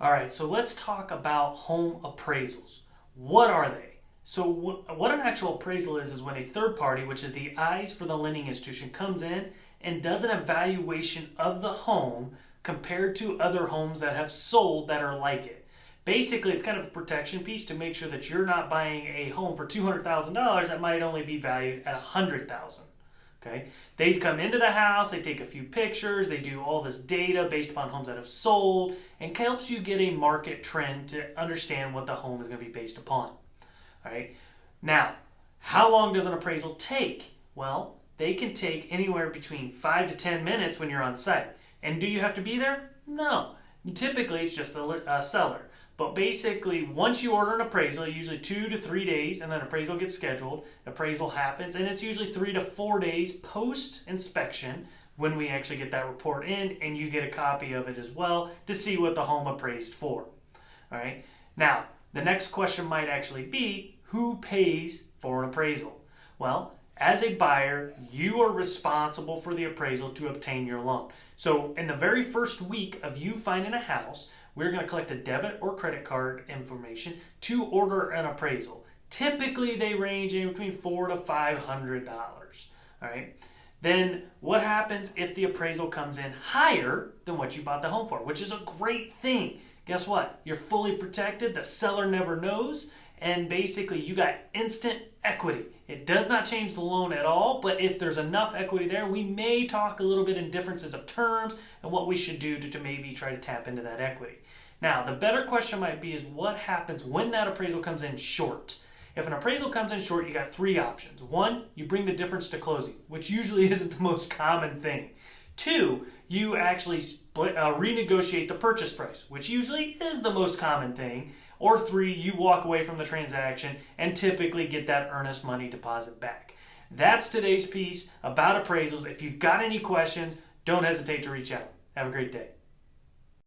All right, so let's talk about home appraisals. What are they? So what an actual appraisal is when a third party, which is the eyes for the lending institution, comes in and does an evaluation of the home compared to other homes that have sold that are like it. Basically, it's kind of a protection piece to make sure that you're not buying a home for $200,000 that might only be valued at $100,000. Okay, they'd come into the house, they take a few pictures, they do all this data based upon homes that have sold, and helps you get a market trend to understand what the home is going to be based upon. All right, now, how long does an appraisal take? Well, they can take anywhere between 5 to 10 minutes when you're on site. And do you have to be there? No. Typically, it's just the seller. But basically, once you order an appraisal, usually 2 to 3 days, and then appraisal gets scheduled, appraisal happens, and it's usually 3 to 4 days post-inspection when we actually get that report in, and you get a copy of it as well to see what the home appraised for. All right. Now, the next question might actually be, who pays for an appraisal? Well, as a buyer, you are responsible for the appraisal to obtain your loan. So in the very first week of you finding a house, we're going to collect a debit or credit card information to order an appraisal. Typically, they range in between $400 to $500. All right. Then what happens if the appraisal comes in higher than what you bought the home for, which is a great thing. Guess what? You're fully protected. The seller never knows. And basically, you got instant equity. It does not change the loan at all, but if there's enough equity there, we may talk a little bit in differences of terms and what we should do to maybe try to tap into that equity. Now, the better question might be is what happens when that appraisal comes in short? If an appraisal comes in short, you got three options. One, you bring the difference to closing, which usually isn't the most common thing. Two, you actually renegotiate the purchase price, which usually is the most common thing. Or three, you walk away from the transaction and typically get that earnest money deposit back. That's today's piece about appraisals. If you've got any questions, don't hesitate to reach out. Have a great day.